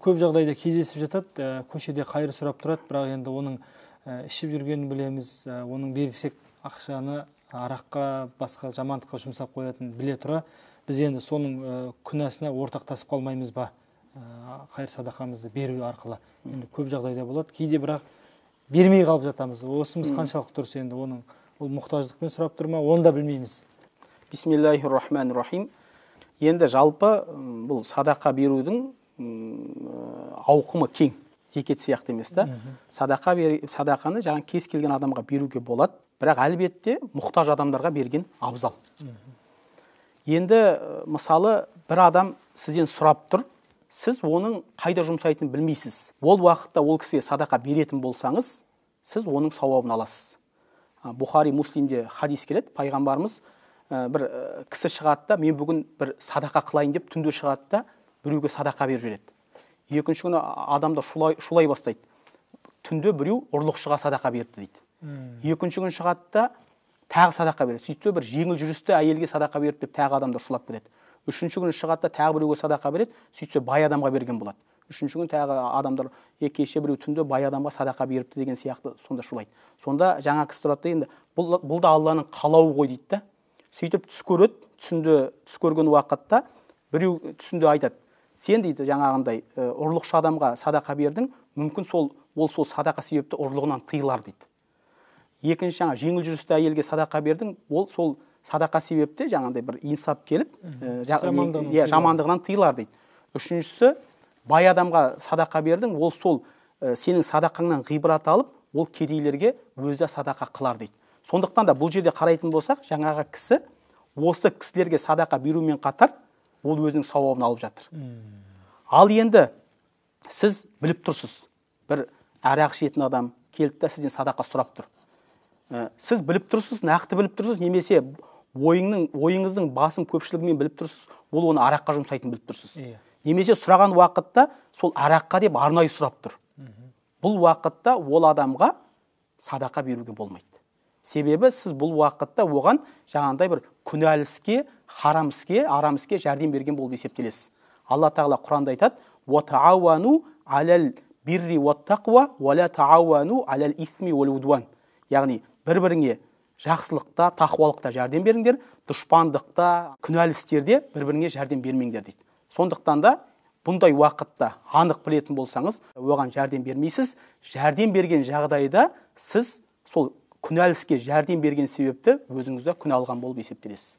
көп жағдайда кездесіп жатады, көшеде қайыр сұрап тұрады, бірақ енді оның ішіп жүргенін білеміз, оның берсек ақшаны араққа, басқа жамандыққа жұмсап қоятынын біле тұра, біз енді соның күнәсіне ортақтасып қалмаймыз ба, қайыр садақамызды беру арқылы. Енді көп жағдайда болады, кейде бірақ бермей қалып жатамыз. Осымыз қаншалық дұрыс, енді оның ол мұқтаждықпен сұрап тұр ма, оны да білмейміз. Бисмиллахир-рахманир-рахим. Енді жалпы бұл садақа берудің ауқымы кең, зекет сияқты емес та. Садақаны жаңа кез келген адамға беруге болады, бірақ әлбетте мұқтаж адамдарға берген абзал. Енді мысалы бір адам сізден сұрап тұр, сіз оның қайда жұмсайтынын білмейсіз. Ол уақытта ол кісіге садақа беретін болсаңыз, сіз оның сауабын аласыз. Бухари, Муслимде хадис келеді, пайғамбарымыз бір кісі шығады да, мен бүгін бір садақа қылайын деп түнде шығады да, біреуге садақа беріп жібереді. Екінші күні адамдар шулай бастайды. Түнде біреу ұрлықшыға садақа берді дейді. Екінші күні шығады да, тағы садақа береді. Сөйтсе бір жеңіл жүрісті әйелге садақа берді деп тағы адамдар шулап кетеді. Үшінші күні шығады да, тағы біреуге садақа береді, сөйтсе бай адамға берген болады. Үшінші күні тағы адамдар кеше біреу түнде бай адамға садақа беріпті деген сияқты сонда шулайды. Сонда жаңа кісі тұрады да, енді бұл да Алланың қалауы ғой дейді да. Сөйтіп түс көреді, түс көрген уақытта біреу түсінде айтады, сен дейді жаңағындай ұрлықшы адамға садақа бердің, мүмкін ол сол садақа себепті ұрлығынан тыйылар дейді. Екінші жаңа жеңіл жүрісті әйелге садақа бердің, ол сол садақа себепті жаңағындай бір инсап келіп жамандығынан тыйылар дейді. Үшіншісі, бай адамға садақа бердің, ол сол сенің садақаңнан ғибрат алып, ол кедейлерге өзі садақа қылар дейді. Сондықтан да бұл жерде қарайтын болсақ, жаңағы кісі осы кісілерге садақа берумен қатар ол өзінің сауабын алып жатыр. Ал енді сіз біліп тұрсыз, бір арақ ішетін адам келді да сізден садақа сұрап тұр. Сіз біліп тұрсыз, нақты біліп тұрсыз, немесе ойыңыздың басым көпшілігімен біліп тұрсыз, ол оны араққа жұмсайтын біліп тұрсыз. Немесе сұраған уақытта сол араққа деп арнайы сұрап тұр. Бұл уақытта ол адамға садақа беруге болмайды. Себебі сіз бұл уақытта оған жаңағындай бір күнәлі іске, харам іске, арам іске жәрдем берген болып есептелесіз. Алла тағала Құранда айтады: "Ва таауану алал бирри ват тақва, ва ла таауану алал исми вал удван." Яғни бір-біріңе жақсылықта, тақуалықта жәрдем беріңдер, дұшпандықта, күнәлі істерде бір-біріңе жәрдем бермеңдер дейді. Сондықтан да бұндай уақытта анық білетін болсаңыз, оған жәрдем бермейсіз. Жәрдем берген жағдайда сіз сол күнәлі іске жәрдем берген себепті өзіңізді күнә алған болып есептелесіз.